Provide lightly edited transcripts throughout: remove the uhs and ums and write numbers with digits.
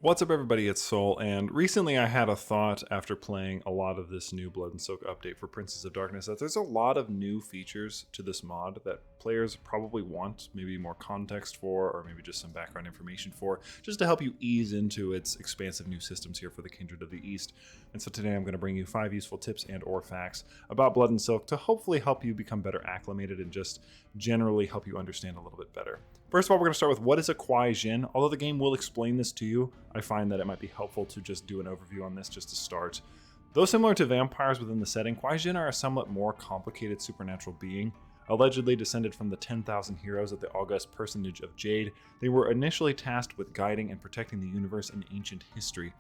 What's up everybody, it's Soul, and recently I had a thought after playing a lot of this new Blood and Silk update for Princes of Darkness that there's a lot of new features to this mod that players probably want maybe more context for, or maybe just some background information for, just to help you ease into its expansive new systems here for the Kindred of the East. And so today I'm going to bring you 5 useful tips and or facts about Blood and Silk to hopefully help you become better acclimated and just generally help you understand a little bit better. First of all, we're going to start with what is a Kuei-Jin. Although the game will explain this to you, I find that it might be helpful to just do an overview on this just to start. Though similar to vampires within the setting, Kuei-Jin are a somewhat more complicated supernatural being. Allegedly descended from the 10,000 heroes of the august personage of Jade, they were initially tasked with guiding and protecting the universe in ancient history.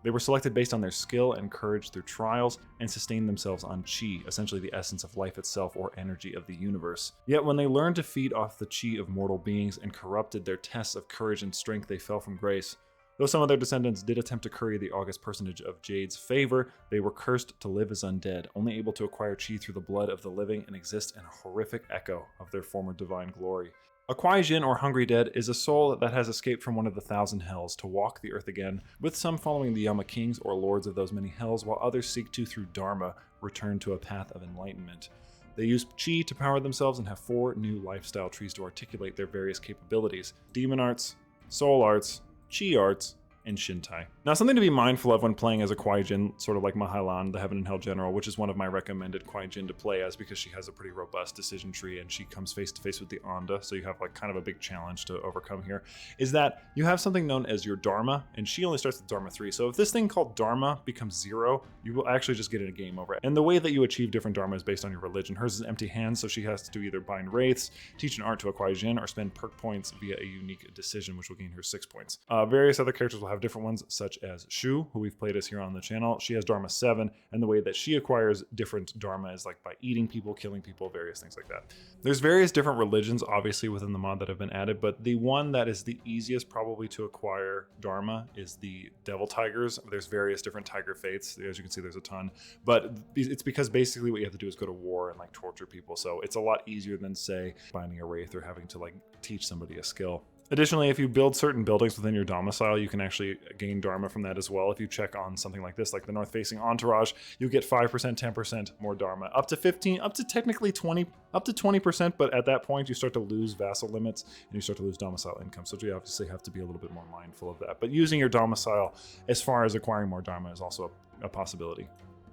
They were selected based on their skill and courage through trials, and sustained themselves on Chi, essentially the essence of life itself or energy of the universe. Yet when they learned to feed off the Chi of mortal beings and corrupted their tests of courage and strength, they fell from grace. Though some of their descendants did attempt to curry the august personage of Jade's favor, they were cursed to live as undead, only able to acquire Chi through the blood of the living and exist in a horrific echo of their former divine glory. A Kuei-Jin, or Hungry Dead, is a soul that has escaped from one of the thousand hells to walk the earth again, with some following the Yama kings or lords of those many hells, while others seek to, through Dharma, return to a path of enlightenment. They use Chi to power themselves and have 4 new lifestyle trees to articulate their various capabilities: Demon Arts, Soul Arts, Chi Arts, and Shintai. Now, something to be mindful of when playing as a Kuei-Jin, sort of like Mahailan, the Heaven and Hell General, which is one of my recommended Kuei-Jin to play as because she has a pretty robust decision tree and she comes face to face with the Onda, so you have like kind of a big challenge to overcome here, is that you have something known as your Dharma, and she only starts with Dharma 3. So if this thing called Dharma becomes 0, you will actually just get in a game over it. And the way that you achieve different Dharma is based on your religion. Hers is empty hands, so she has to do either bind wraiths, teach an art to a Kuei-Jin, or spend perk points via a unique decision, which will gain her 6 points. Various other characters will have different ones, such as Shu, who we've played as here on the channel. She has Dharma 7, and the way that she acquires different Dharma is like by eating people, killing people, various things like that. There's various different religions, obviously, within the mod that have been added, but the one that is the easiest probably to acquire Dharma is the Devil Tigers. There's various different tiger faiths. As you can see, there's a ton, but it's because basically what you have to do is go to war and like torture people. So it's a lot easier than, say, binding a wraith or having to like teach somebody a skill. Additionally, if you build certain buildings within your domicile, you can actually gain Dharma from that as well. If you check on something like this, like the north-facing entourage, you get 5%, 10% more Dharma, up to 15, up to technically 20, up to 20%, but at that point you start to lose vassal limits and you start to lose domicile income. So you obviously have to be a little bit more mindful of that. But using your domicile as far as acquiring more Dharma is also a possibility.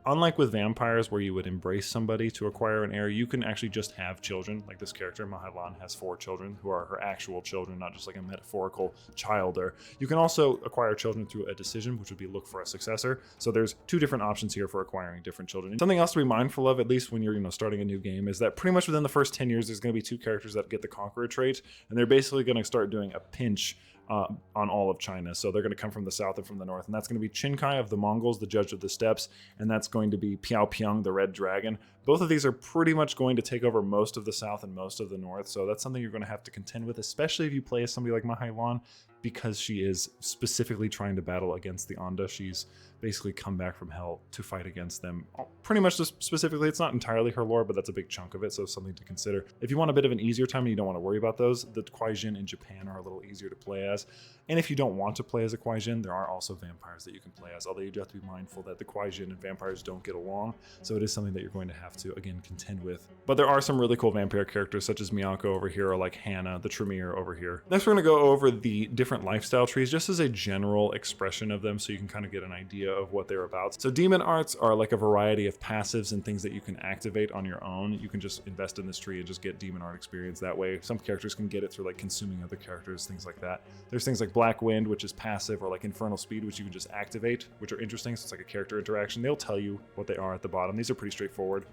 Unlike with vampires, where you would embrace somebody to acquire an heir, you can actually just have children. Like this character, Mahailan, has 4 children who are her actual children, not just like a metaphorical childer. You can also acquire children through a decision, which would be look for a successor. So there's 2 different options here for acquiring different children. And something else to be mindful of, at least when you're starting a new game, is that pretty much within the first 10 years, there's going to be 2 characters that get the Conqueror trait, and they're basically going to start doing a pinch on all of China. So they're going to come from the south and from the north, and that's going to be Qinkai of the Mongols, the Judge of the Steppes, and that's going to be Piao Piang, the Red Dragon. Both of these are pretty much going to take over most of the south and most of the north, so that's something you're going to have to contend with, especially if you play as somebody like Mahailan, because she is specifically trying to battle against the Onda. She's basically come back from hell to fight against them. Pretty much just specifically, it's not entirely her lore, but that's a big chunk of it, so something to consider. If you want a bit of an easier time and you don't want to worry about those, the Kuei-Jin in Japan are a little easier to play as. And if you don't want to play as a Kuei-Jin, there are also vampires that you can play as, although you do have to be mindful that the Kuei-Jin and vampires don't get along, so it is something that you're going to have to, again, contend with. But there are some really cool vampire characters, such as Miyako over here, or like Hannah, the Tremere over here. Next, we're going to go over the different lifestyle trees, just as a general expression of them, so you can kind of get an idea of what they're about. So demon arts are like a variety of passives and things that you can activate on your own. You can just invest in this tree and just get demon art experience that way. Some characters can get it through like consuming other characters, things like that. There's things like Black Wind, which is passive, or like Infernal Speed, which you can just activate, which are interesting. So it's like a character interaction. They'll tell you what they are at the bottom. These are pretty straightforward.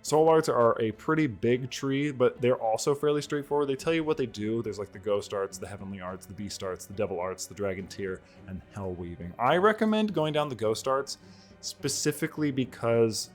Soul Arts are a pretty big tree, but they're also fairly straightforward. They tell you what they do. There's like the Ghost Arts, the Heavenly Arts, the Beast Arts, the Devil Arts, the Dragon Tier, and Hell Weaving. I recommend going down the Ghost Arts specifically because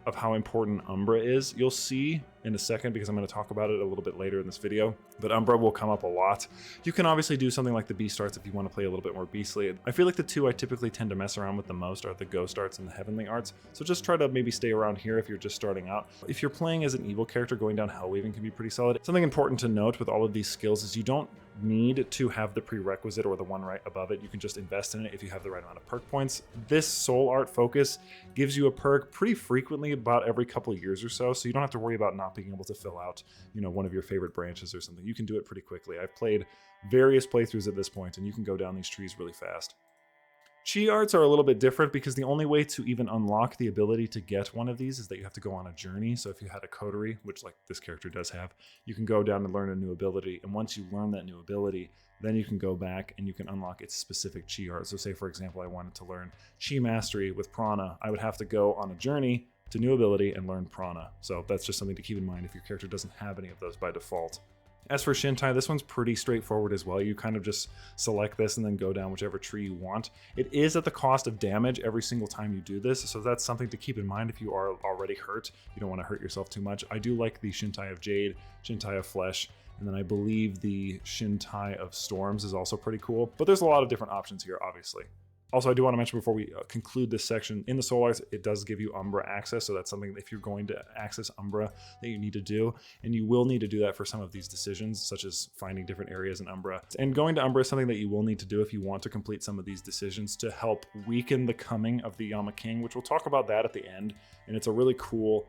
of how important Umbra is. You'll see in a second because I'm going to talk about it a little bit later in this video, but Umbra will come up a lot. You can obviously do something like the Beast Arts if you want to play a little bit more beastly. I feel like the 2 I typically tend to mess around with the most are the Ghost Arts and the Heavenly Arts, so just try to maybe stay around here if you're just starting out. If you're playing as an evil character, going down Hell Weaving can be pretty solid. Something important to note with all of these skills is you don't need to have the prerequisite or the one right above it. You can just invest in it if you have the right amount of perk points. This soul art focus gives you a perk pretty frequently, about every couple of years or so, so you don't have to worry about not being able to fill out, you know, one of your favorite branches or something. You can do it pretty quickly. I've played various playthroughs at this point, and you can go down these trees really fast. Chi arts are a little bit different because the only way to even unlock the ability to get one of these is that you have to go on a journey. So if you had a coterie, which like this character does have, you can go down and learn a new ability. And once you learn that new ability, then you can go back and you can unlock its specific Chi art. So say, for example, I wanted to learn Chi Mastery with Prana. I would have to go on a journey to new ability and learn Prana. So that's just something to keep in mind if your character doesn't have any of those by default. As for Shintai, this one's pretty straightforward as well. You kind of just select this and then go down whichever tree you want. It is at the cost of damage every single time you do this, so that's something to keep in mind if you are already hurt. You don't want to hurt yourself too much. I do like the Shintai of Jade, Shintai of Flesh, and then I believe the Shintai of Storms is also pretty cool. But there's a lot of different options here, obviously. Also, I do want to mention before we conclude this section, in the Soul Arts, it does give you Umbra access, so that's something that if you're going to access Umbra that you need to do, and you will need to do that for some of these decisions, such as finding different areas in Umbra. And going to Umbra is something that you will need to do if you want to complete some of these decisions to help weaken the coming of the Yama King, which we'll talk about that at the end, and it's a really cool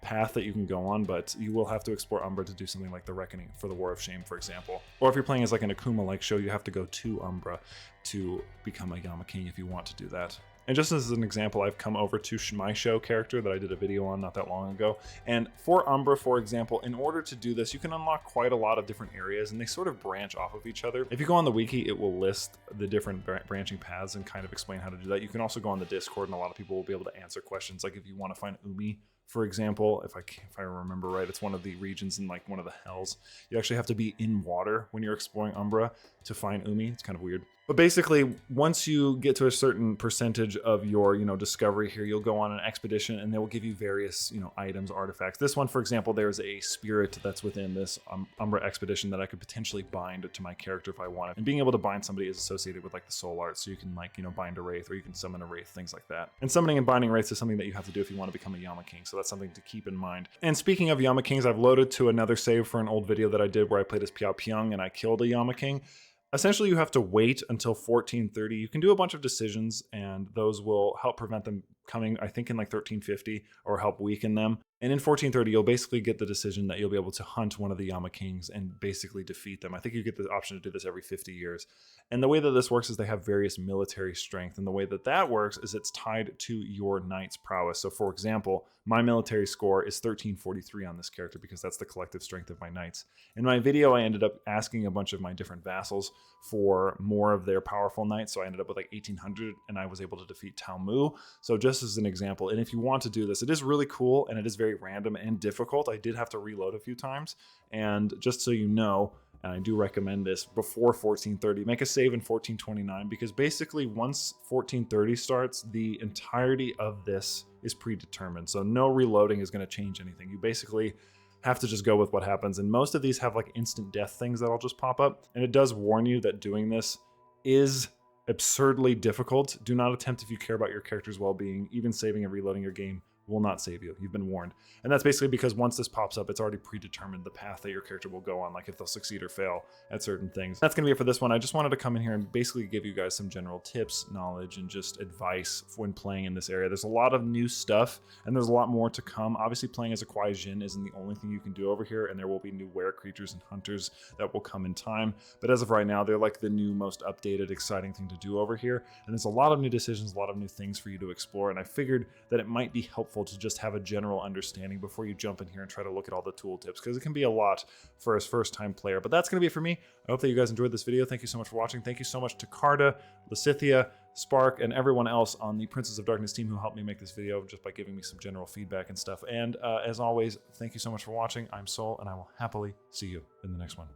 path that you can go on, but you will have to explore Umbra to do something like the Reckoning for the War of Shame, for example. Or if you're playing as like an Akuma-like show, you have to go to Umbra to become a Yama King if you want to do that. And just as an example, I've come over to my show character that I did a video on not that long ago. And for Umbra, for example, in order to do this, you can unlock quite a lot of different areas, and they sort of branch off of each other. If you go on the wiki, it will list the different branching paths and kind of explain how to do that. You can also go on the Discord, and a lot of people will be able to answer questions. Like if you want to find Umi, for example, if I remember right, it's one of the regions in like one of the hells. You actually have to be in water when you're exploring Umbra to find Umi. It's kind of weird. But basically, once you get to a certain percentage of your, discovery here, you'll go on an expedition and they will give you various, items, artifacts. This one, for example, there's a spirit that's within this Umbra expedition that I could potentially bind to my character if I wanted. And being able to bind somebody is associated with like the soul art. So you can bind a wraith, or you can summon a wraith, things like that. And summoning and binding wraiths is something that you have to do if you want to become a Yama King. So that's something to keep in mind. And speaking of Yama Kings, I've loaded to another save for an old video that I did where I played as Piao Pyong and I killed a Yama King. Essentially, you have to wait until 1430. You can do a bunch of decisions, and those will help prevent them coming, I think, in like 1350, or help weaken them. And in 1430, you'll basically get the decision that you'll be able to hunt one of the Yama Kings and basically defeat them. I think you get the option to do this every 50 years. And the way that this works is they have various military strength. And the way that that works is it's tied to your knight's prowess. So for example, my military score is 1343 on this character because that's the collective strength of my knights. In my video, I ended up asking a bunch of my different vassals for more of their powerful knights. So I ended up with like 1800, and I was able to defeat Talmu. So just as an example, and if you want to do this, it is really cool and it is very random and difficult. I did have to reload a few times, and just so you know, and I do recommend this before 1430, make a save in 1429, because basically once 1430 starts, the entirety of this is predetermined. So no reloading is going to change anything. You basically have to just go with what happens. And most of these have like instant death things that'll just pop up. And it does warn you that doing this is absurdly difficult. Do not attempt if you care about your character's well-being. Even saving and reloading your game will not save you. You've been warned. And that's basically because once this pops up, it's already predetermined the path that your character will go on, like if they'll succeed or fail at certain things. That's going to be it for this one. I just wanted to come in here and basically give you guys some general tips, knowledge, and just advice when playing in this area. There's a lot of new stuff, and there's a lot more to come. Obviously, playing as a Kuei-Jin isn't the only thing you can do over here, and there will be new were creatures and hunters that will come in time. But as of right now, they're like the new, most updated, exciting thing to do over here. And there's a lot of new decisions, a lot of new things for you to explore, and I figured that it might be helpful to just have a general understanding before you jump in here and try to look at all the tooltips, because it can be a lot for a first-time player. But that's going to be it for me. I hope that you guys enjoyed this video. Thank you so much for watching. Thank you so much to Carta, Lysithia, Spark, and everyone else on the Princes of Darkness team who helped me make this video just by giving me some general feedback and stuff. And as always, thank you so much for watching. I'm Soul, and I will happily see you in the next one.